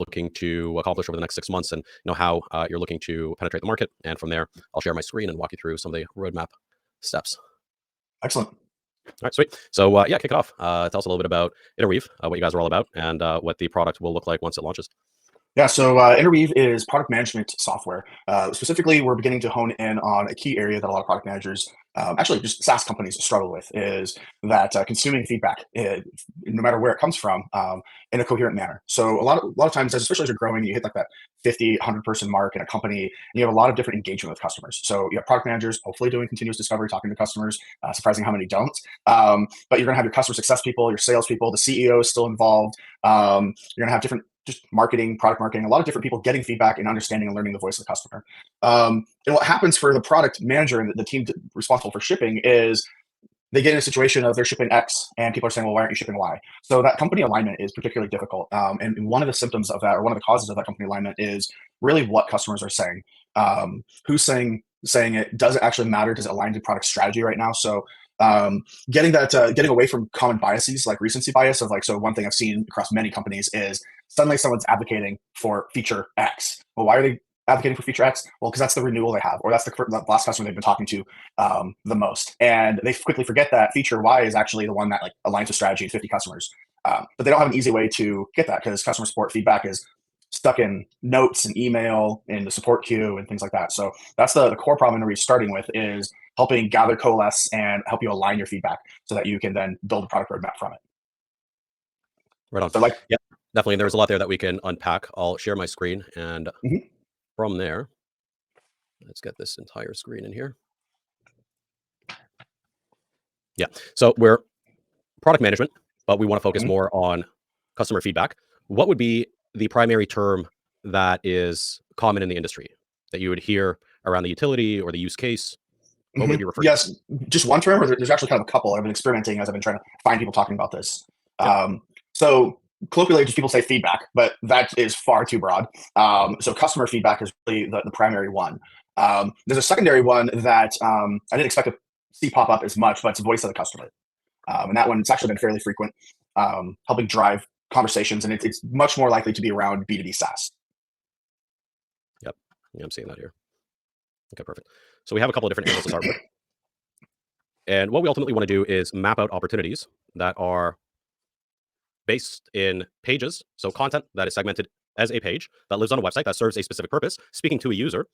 looking to accomplish over the next 6 months, and how you're looking to penetrate the market. And from there, I'll share my screen and walk you through some of the roadmap steps. Excellent. All right, sweet. So yeah, kick it off. Tell us a little bit about Interweave, what you guys are all about, and what the product will look like once it launches. Yeah, so Interweave is product management software. Specifically, we're beginning to hone in on a key area that a lot of product managers, actually just SaaS companies, struggle with, is that consuming feedback, no matter where it comes from, in a coherent manner. So a lot of times, especially as you're growing, you hit like that 50, 100 person mark in a company, and you have a lot of different engagement with customers. So you have product managers hopefully doing continuous discovery, talking to customers. Surprising how many don't. But you're going to have your customer success people, your sales people, the CEO is still involved. You're going to have different just marketing, product marketing, a lot of different people getting feedback and understanding and learning the voice of the customer. And what happens for the product manager and the team responsible for shipping is they get in a situation of they're shipping X and people are saying, well, why aren't you shipping Y? So that company alignment is particularly difficult. And one of the symptoms of that, or one of the causes of that company alignment, is really what customers are saying. Who's saying it? Does it actually matter? Does it align to product strategy right now? So getting away from common biases like recency bias of so one thing I've seen across many companies is suddenly someone's advocating for feature X. Well, why are they advocating for feature X? Well, because that's the renewal they have, or that's the last customer they've been talking to the most. And they quickly forget that feature Y is actually the one that aligns with strategy in 50 customers. But they don't have an easy way to get that because customer support feedback is stuck in notes and email in the support queue and things like that. So that's the core problem we're starting with, is helping gather, coalesce, and help you align your feedback so that you can then build a product roadmap from it. Right on. So yeah, definitely. There's a lot there that we can unpack. I'll share my screen, and from there, let's get this entire screen in here. Yeah. So we're product management, but we want to focus more on customer feedback. What would be the primary term that is common in the industry that you would hear around the utility or the use case? What would you refer to? Yes, just one term, or there's actually kind of a couple. I've been experimenting as I've been trying to find people talking about this. So colloquially, just people say feedback, but that is far too broad. So customer feedback is really the primary one. There's a secondary one that I didn't expect to see pop up as much, but it's voice of the customer. And that one, it's actually been fairly frequent, helping drive conversations, and it's much more likely to be around B2B SaaS. Yep. Yeah, I'm seeing that here. Okay, perfect. So we have a couple of different angles to start with. And what we ultimately want to do is map out opportunities that are based in pages. So content that is segmented as a page that lives on a website that serves a specific purpose, speaking to a user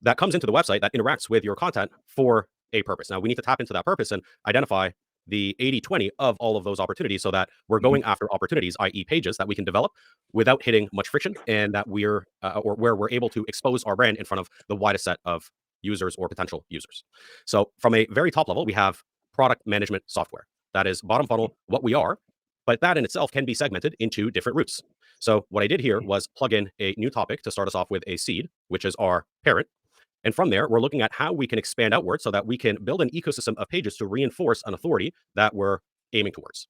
that comes into the website that interacts with your content for a purpose. Now we need to tap into that purpose and identify the 80-20 of all of those opportunities so that we're going after opportunities, i.e. pages that we can develop without hitting much friction, and that we're or where we're able to expose our brand in front of the widest set of users or potential users. So from a very top level, we have product management software. That is bottom funnel, what we are, but that in itself can be segmented into different routes. So what I did here was plug in a new topic to start us off with a seed, which is our parent. And from there, we're looking at how we can expand outward so that we can build an ecosystem of pages to reinforce an authority that we're aiming towards.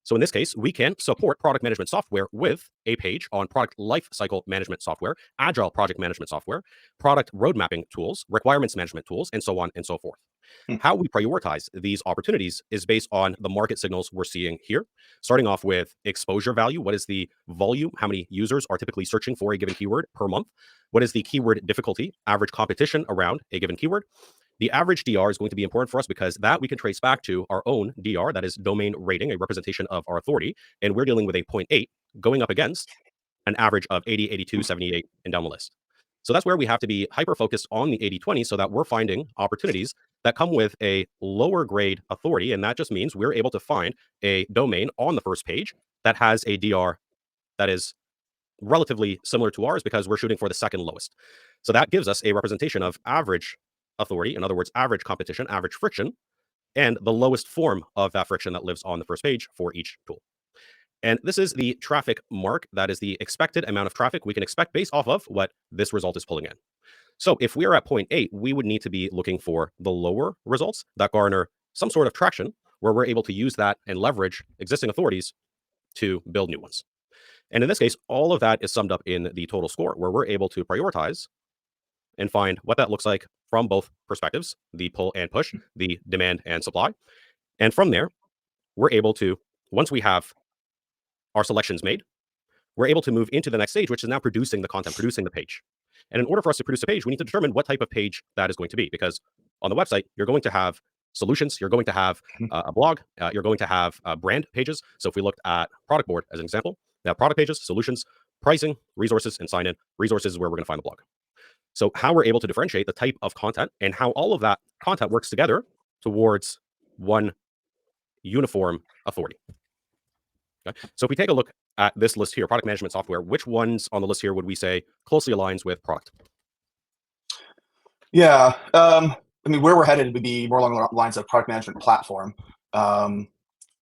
So in this case, we can support product management software with a page on product lifecycle management software, agile project management software, product road mapping tools, requirements management tools, and so on and so forth. How we prioritize these opportunities is based on the market signals we're seeing here, starting off with exposure value. What is the volume? How many users are typically searching for a given keyword per month? What is the keyword difficulty, average competition around a given keyword? The average DR is going to be important for us because that we can trace back to our own DR, that is domain rating, a representation of our authority. And we're dealing with a 0.8 going up against an average of 80, 82, 78, and down the list. So that's where we have to be hyper-focused on the 80-20 so that we're finding opportunities that come with a lower grade authority. And that just means we're able to find a domain on the first page that has a DR that is relatively similar to ours because we're shooting for the second lowest. So that gives us a representation of average authority, in other words, average competition, average friction, and the lowest form of that friction that lives on the first page for each tool. And this is the traffic mark. That is the expected amount of traffic we can expect based off of what this result is pulling in. So if we are at 0.8, we would need to be looking for the lower results that garner some sort of traction where we're able to use that and leverage existing authorities to build new ones. And in this case, all of that is summed up in the total score, where we're able to prioritize and find what that looks like from both perspectives, the pull and push, the demand and supply. And from there, we're able to, once we have our selections made, we're able to move into the next stage, which is now producing the content, producing the page. And in order for us to produce a page, we need to determine what type of page that is going to be, because on the website, you're going to have solutions, you're going to have a blog, you're going to have brand pages. So if we looked at product board as an example, now product pages, solutions, pricing, resources, and sign in. Resources is where we're going to find the blog. So how we're able to differentiate the type of content and how all of that content works together towards one uniform authority. Okay. So if we take a look at this list here, product management software, which ones on the list here would we say closely aligns with product? Yeah. I mean, where we're headed would be more along the lines of product management platform.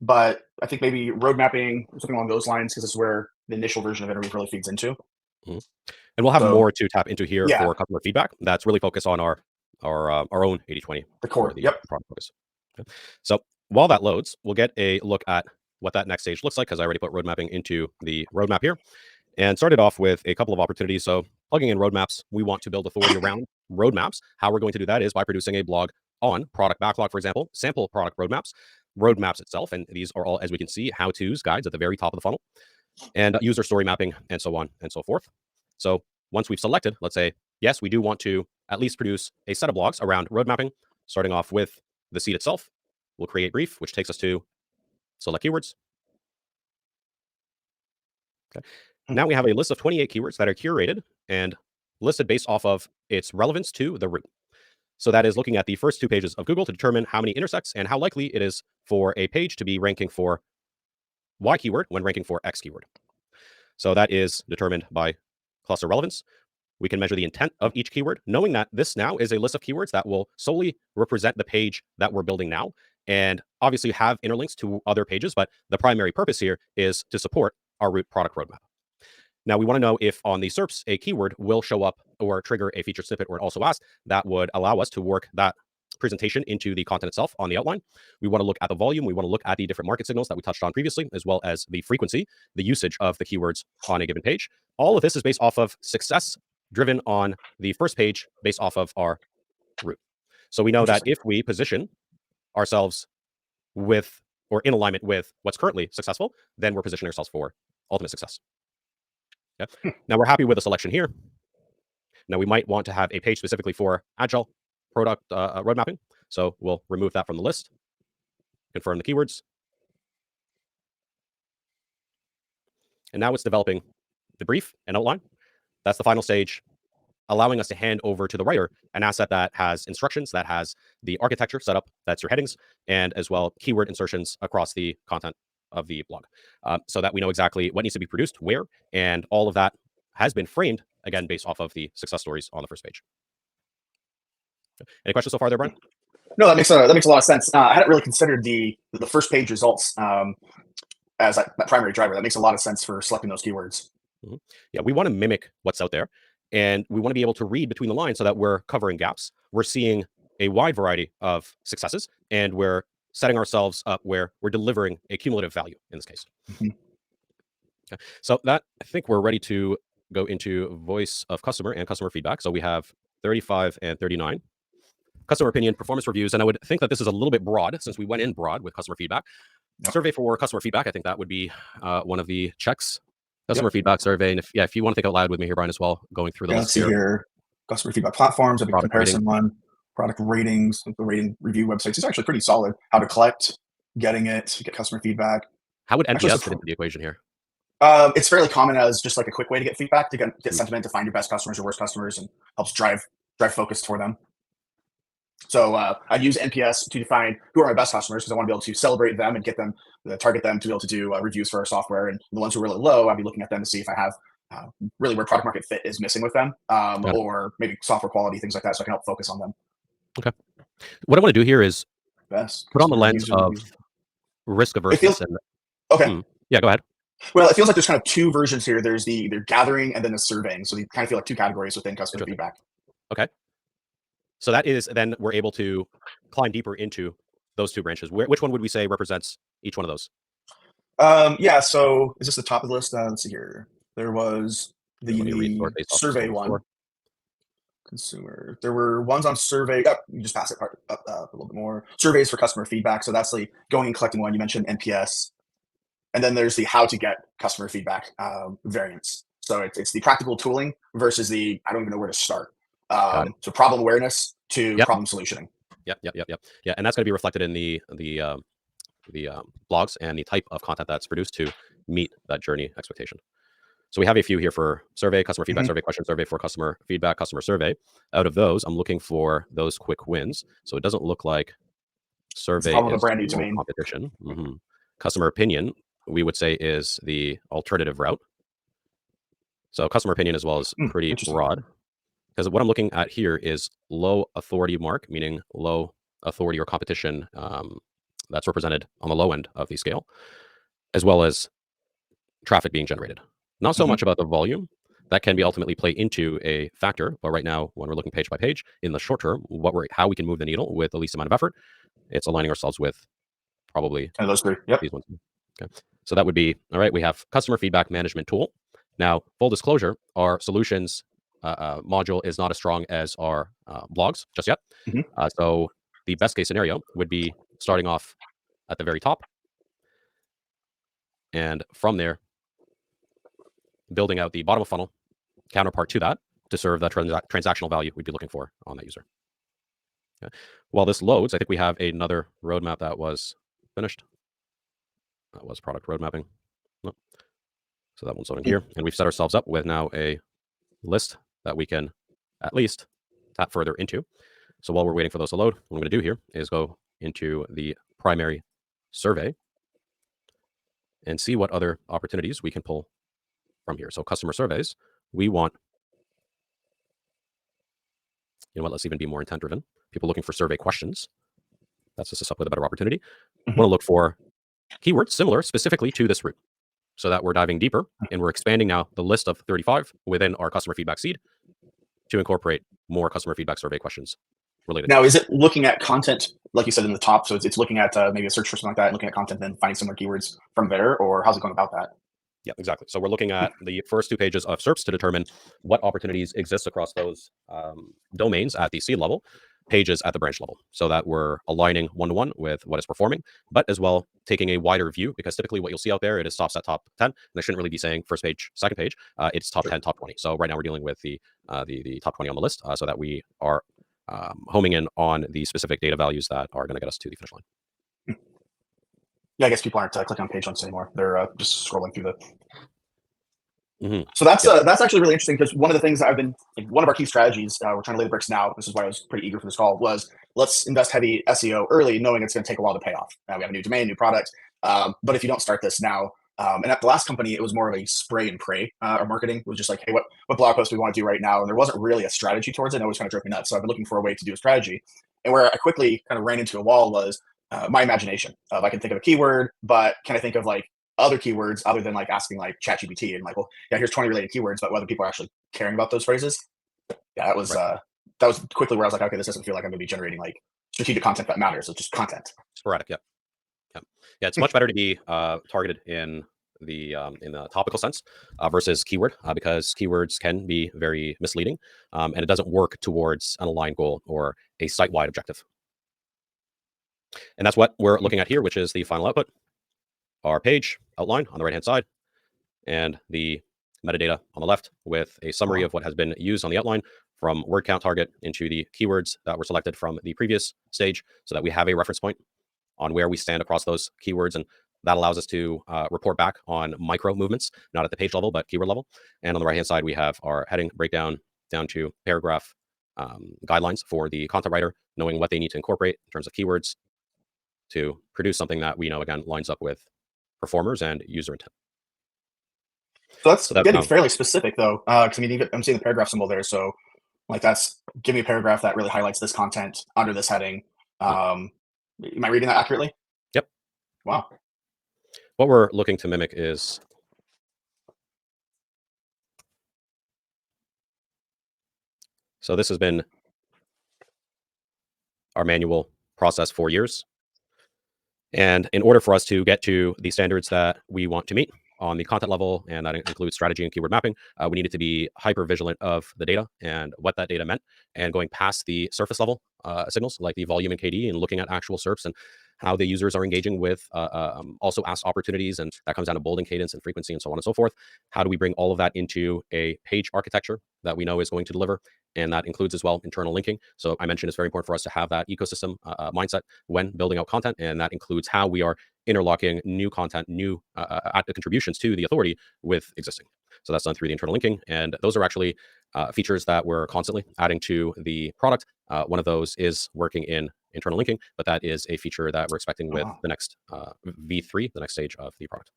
But I think maybe road mapping, something along those lines, because this is where the initial version of Interweave really feeds into. Mhm. And we'll have So more to tap into here yeah, for customer feedback. That's really focused on our own 80/20 the for core. the Yep. product focus. Okay. So while that loads, we'll get a look at what that next stage looks like, because I already put road mapping into the roadmap here and started off with a couple of opportunities. So plugging in roadmaps, we want to build authority around roadmaps. How we're going to do that is by producing a blog on product backlog, for example, sample product roadmaps itself. And these are all, as we can see, how-tos, guides at the very top of the funnel, and user story mapping, and so on and so forth. So once we've selected, let's say, yes, we do want to at least produce a set of blogs around road mapping, starting off with the seed itself. We'll create brief, which takes us to select keywords. Okay. Now we have a list of 28 keywords that are curated and listed based off of its relevance to the root. So that is looking at the first 2 pages of Google to determine how many intersects and how likely it is for a page to be ranking for Y keyword when ranking for X keyword. So that is determined by cluster relevance. We can measure the intent of each keyword, knowing that this now is a list of keywords that will solely represent the page that we're building now, and obviously have interlinks to other pages, but the primary purpose here is to support our root product roadmap. Now we want to know if on the SERPs a keyword will show up or trigger a featured snippet or an also asked. That would allow us to work that presentation into the content itself on the outline. We want to look at the volume. We want to look at the different market signals that we touched on previously, as well as the frequency, the usage of the keywords on a given page. All of this is based off of success driven on the first page based off of our root. So we know that Interesting. if we position ourselves with or in alignment with what's currently successful, then we're positioning ourselves for ultimate success. Okay. Now we're happy with the selection here. Now we might want to have a page specifically for agile product road mapping. So we'll remove that from the list, confirm the keywords. And now it's developing the brief and outline. That's the final stage, allowing us to hand over to the writer an asset that has instructions, that has the architecture set up, that's your headings, and as well keyword insertions across the content of the blog, so that we know exactly what needs to be produced, where, and all of that has been framed, again, based off of the success stories on the first page. Any questions so far there, Brian? No, that makes a lot of sense. I hadn't really considered the first page results as that primary driver. That makes a lot of sense for selecting those keywords. Mhm. Yeah, we want to mimic what's out there, and we want to be able to read between the lines so that we're covering gaps. We're seeing a wide variety of successes, and we're setting ourselves up where we're delivering a cumulative value in this case. Mhm. Okay. So that, I think we're ready to go into voice of customer and customer feedback. So we have 35 and 39. Customer opinion, performance reviews, and I would think that this is a little bit broad since we went in broad with customer feedback. Yep. Survey for customer feedback, I think that would be one of the checks. Customer Yep. feedback survey, and if you want to think out loud with me here, Brian, as well, going through the Yeah, list let's see here. here. Customer feedback platforms, I think Product rating. comparison one, product ratings, the rating review websites is actually pretty solid. How to collect, getting it, get customer feedback. How would Actually, NPS fit into the equation here? it's fairly common as just like a quick way to get feedback, to get Mm, sentiment, to find your best customers, your worst customers, and helps drive focus for them. So I use NPS to define who are my best customers, because I want to be able to celebrate them and get them, target them to be able to do reviews for our software. And the ones who are really low, I'd be looking at them to see if I have really where product market fit is missing with them, got it. or maybe software quality, things like that, so I can help focus on them. Okay. What I want to do here is Best put on the customer lens user of reviews. risk It averseness feels and okay. mm, yeah, go ahead. Well, it feels like there's kind of two versions here. There's the gathering and then the surveying. So they kind of feel like two categories within customer Interesting. feedback. Okay. So that is then we're able to climb deeper into those two branches. Which one would we say represents each one of those? Yeah. So is this the top of the list? Let's see here. There was Here, let me the resort based off of survey total one. score. Consumer. There were ones on survey. Oh, you just pass it up a little bit more. Surveys for customer feedback. So that's like going and collecting one. You mentioned NPS. And then there's the how to get customer feedback variants. So it's the practical tooling versus the I don't even know where to start. Got it. So problem awareness to Yep. problem solutioning. Yep. Yeah, and that's going to be reflected in the blogs and the type of content that's produced to meet that journey expectation. So we have a few here for survey, customer feedback Mhm. survey, question survey for customer feedback, customer survey. Out of those, I'm looking for those quick wins. So it doesn't look like It's the survey problem of a is brand new low domain. competition. Customer opinion, we would say, is the alternative route. So customer opinion as well is pretty Interesting. broad, because what I'm looking at here is low authority mark, meaning low authority or competition that's represented on the low end of the scale, as well as traffic being generated. Not so Mhm. much about the volume. That can be ultimately play into a factor, but right now, when we're looking page by page, in the short term, how we can move the needle with the least amount of effort, it's aligning ourselves with probably And those three. Yep. these ones. Okay. So that would be all right. We have customer feedback management tool. Now, full disclosure, our solutions module is not as strong as our blogs just yet. Mhm. So the best case scenario would be starting off at the very top, and from there, building out the bottom of funnel counterpart to that to serve the transactional value we'd be looking for on that user. Okay. While this loads, I think we have another roadmap that was finished. That was product road mapping. Nope. So that one's loading Mm. here. And we've set ourselves up with now a list that we can at least tap further into. So while we're waiting for those to load, what I'm going to do here is go into the primary survey and see what other opportunities we can pull from here. So customer surveys, we want, you know what, let's even be more intent driven. People looking for survey questions. That sets us up with a better opportunity. Mhm. Want to look for keywords similar specifically to this route so that we're diving deeper and we're expanding now the list of 35 within our customer feedback seed to incorporate more customer feedback survey questions related to Now, this. is it looking at content, like you said in the top? So it's looking at maybe a search for something like that, and looking at content, then finding similar keywords from there, or how's it going about that? Yeah, exactly. So we're looking at the first two pages of SERPs to determine what opportunities exist across those domains at the seed level, pages at the branch level, so that we're aligning one-to-one with what is performing, but as well taking a wider view, because typically what you'll see out there, it stops at top 10, and I shouldn't really be saying first page, second page. It's top Sure. 10, top 20. So right now we're dealing with the top 20 on the list, so that we are homing in on the specific data values that are going to get us to the finish line. Yeah, I guess people aren't clicking on page links anymore. They're just scrolling through the. Hmm. So that's actually really interesting because one of the things that I've been one of our key strategies we're trying to lay the bricks now. This is why I was pretty eager for this call. Was let's invest heavy SEO early, knowing it's going to take a while to pay off. We have a new domain, new product, but if you don't start this now, and at the last company, it was more of a spray and pray. Our marketing was just like, hey, what blog post do we want to do right now? And there wasn't really a strategy towards it. And it always kind of drove me nuts. So I've been looking for a way to do a strategy. And where I quickly kind of ran into a wall was my imagination. Of I can think of a keyword, but can I think of like other keywords other than like asking like ChatGPT and like, well, yeah, here's 20 related keywords, but whether people are actually caring about those phrases, yeah, Right. that was quickly where I was like, okay, this doesn't feel like I'm going to be generating like strategic content that matters. It's just content. Sporadic. Yep. Yeah, yeah, it's much better to be targeted in the topical sense versus keyword because keywords can be very misleading and it doesn't work towards an aligned goal or a site-wide objective. And that's what we're looking at here, which is the final output, our page outline on the right-hand side, and the metadata on the left with a summary of what has been used on the outline from word count target into the keywords that were selected from the previous stage so that we have a reference point on where we stand across those keywords. And that allows us to report back on micro movements, not at the page level, but keyword level. And on the right-hand side, we have our heading breakdown down to paragraph guidelines for the content writer, knowing what they need to incorporate in terms of keywords to produce something that we know, again, lines up with performers and user intent. So that's So that's getting now, fairly specific though. Cause I mean, even, I'm seeing the paragraph symbol there. So like that's give me a paragraph that really highlights this content under this heading. yep. Um, am I reading that accurately? Yep. Wow. What we're looking to mimic is, so this has been our manual process for years. And in order for us to get to the standards that we want to meet on the content level, and that includes strategy and keyword mapping, we needed to be hyper vigilant of the data and what that data meant, and going past the surface level signals like the volume and KD and looking at actual SERPs and how the users are engaging with also asked opportunities, and that comes down to bold and cadence and frequency and so on and so forth. How do we bring all of that into a page architecture that we know is going to deliver? And that includes as well internal linking. So I mentioned it's very important for us to have that ecosystem mindset when building out content, and that includes how we are interlocking new content, new contributions to the authority with existing. So that's done through the internal linking, and those are actually features that we're constantly adding to the product. One of those is working in internal linking, but that is a feature that we're expecting with the next V3, the next stage of the product.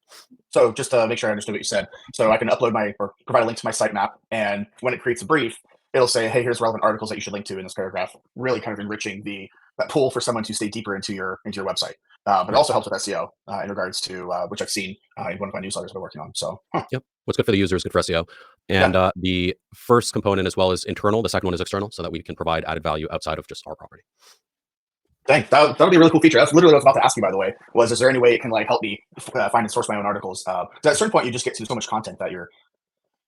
So just to make sure I understood what you said, so I can upload or provide a link to my sitemap, and when it creates a brief, it'll say, "Hey, here's relevant articles that you should link to in this paragraph." Really, kind of enriching that pool for someone to stay deeper into your website. But it also helps with SEO in regards to which I've seen in one of my newsletters I've been working on. So Yep. What's good for the user is good for SEO. And yeah, the first component as well is internal. The second one is external, so that we can provide added value outside of just our property. dang, that'll be a really cool feature. That's literally what I was about to ask you, by the way. Is there any way it can like help me find and source my own articles? 'Cause at a certain point, you just get to so much content that you're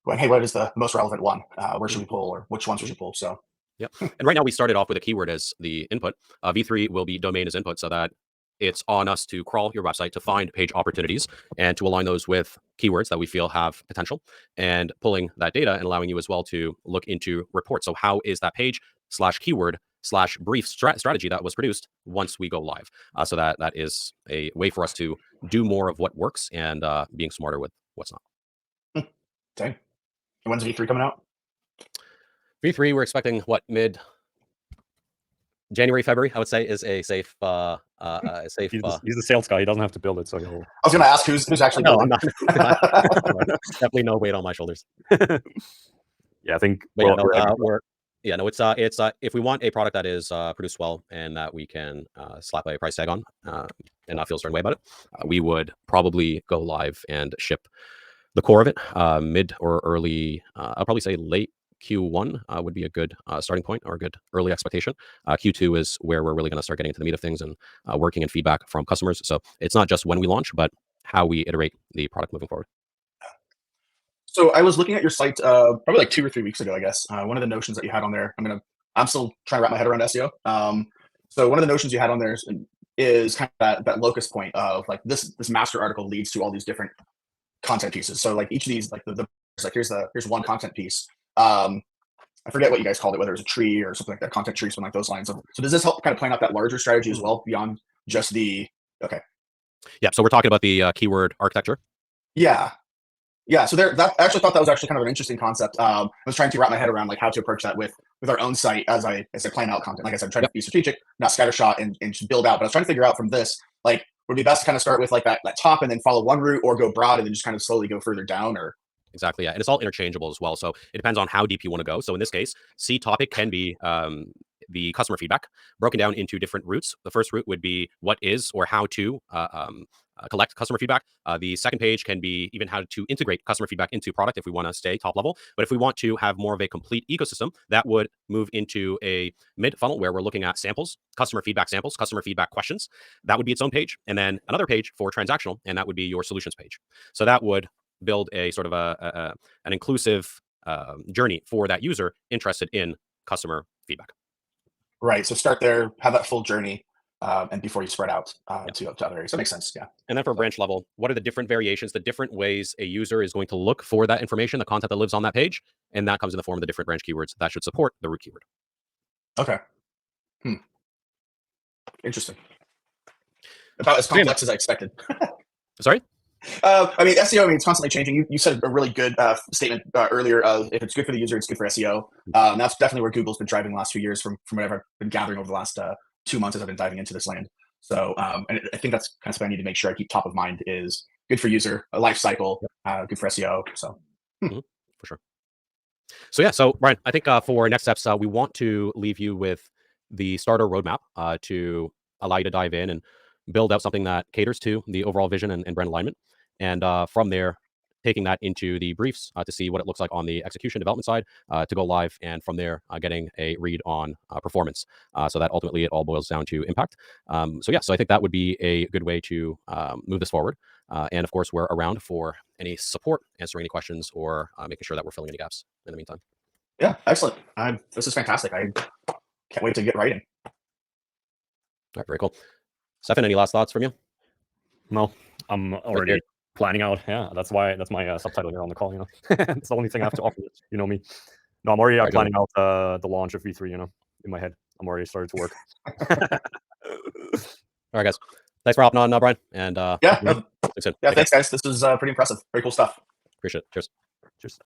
going, "Hey, what is the most relevant one? Where should we pull, or which ones should we pull?" So Yep. And right now we started off with a keyword as the input. V3 will be domain as input, so that it's on us to crawl your website to find page opportunities and to align those with keywords that we feel have potential, and pulling that data and allowing you as well to look into reports. So how is that page slash keyword slash brief strategy that was produced once we go live? So that is a way for us to do more of what works and being smarter with what's not. dang. And when's V3 coming out? V3, we're expecting what, mid January, February, I would say, is a safe. He's the sales guy. He doesn't have to build it, so he'll. I was going to ask who's actually No, building. I'm not. Definitely no weight on my shoulders. Yeah, I think. But yeah, Well, it's if we want a product that is produced well and that we can slap a price tag on and not feel a certain way about it, we would probably go live and ship the core of it mid or early. I'll probably say late Q1 would be a good starting point or a good early expectation. Q2 is where we're really going to start getting into the meat of things and working and feedback from customers. So it's not just when we launch, but how we iterate the product moving forward. So I was looking at your site probably like 2 or 3 weeks ago, I guess. One of the notions that you had on there, I'm still trying to wrap my head around SEO. So one of the notions you had on there is kind of that locus point of like this master article leads to all these different content pieces. So like each of these, like like here's one content piece. I forget what you guys called it, whether it was a tree or something like that, content tree, something like those lines. So does this help kind of plan out that larger strategy as well beyond just the okay? Yeah. So we're talking about the keyword architecture. Yeah, yeah. So I actually thought that was actually kind of an interesting concept. I was trying to wrap my head around like how to approach that with our own site as I plan out content. Like I said, I'm trying to be strategic, not scattershot, and just build out. But I was trying to figure out from this, like, would it be best to kind of start with like that top and then follow one route, or go broad and then just kind of slowly go further down, or Exactly. Yeah. And it's all interchangeable as well. So it depends on how deep you want to go. So in this case, C topic can be the customer feedback broken down into different routes. The first route would be what is or how to collect customer feedback. The second page can be even how to integrate customer feedback into product if we want to stay top level. But if we want to have more of a complete ecosystem, that would move into a mid funnel where we're looking at samples, customer feedback questions. That would be its own page. And then another page for transactional, and that would be your solutions page. So that would build a sort of an inclusive journey for that user interested in customer feedback. right? So start there, have that full journey, and before you spread out Yeah. to other areas. That makes sense. Yeah. And then for branch level, what are the different variations, the different ways a user is going to look for that information, the content that lives on that page? And that comes in the form of the different branch keywords that should support the root keyword. Okay. Interesting. About as complex as I expected. Sorry? SEO. It's constantly changing. You said a really good statement earlier. Of if it's good for the user, it's good for SEO. That's definitely where Google's been driving the last few years, from whatever I've been gathering over the last 2 months as I've been diving into this land. So, and I think that's kind of something I need to make sure I keep top of mind is good for user, a life cycle, good for SEO. So, for sure. So yeah, so Brian, I think for next steps, we want to leave you with the starter roadmap to allow you to dive in and build out something that caters to the overall vision and brand alignment. And from there, taking that into the briefs to see what it looks like on the execution development side to go live. And from there, getting a read on performance so that ultimately it all boils down to impact. So I think that would be a good way to move this forward. And of course, we're around for any support, answering any questions, or making sure that we're filling any gaps in the meantime. yeah, excellent. This is fantastic. I can't wait to get writing. All right, very cool. Stefan, any last thoughts from you? No, I'm already planning out. Yeah, that's my subtitle here on the call. You know, it's the only thing I have to offer. You know me. No, I'm already planning out the launch of V3. You know, in my head, I'm already started to work. All right, guys. Thanks for hopping on, Brian. And thanks, guys. This was pretty impressive. Very cool stuff. Appreciate it. Cheers. Cheers.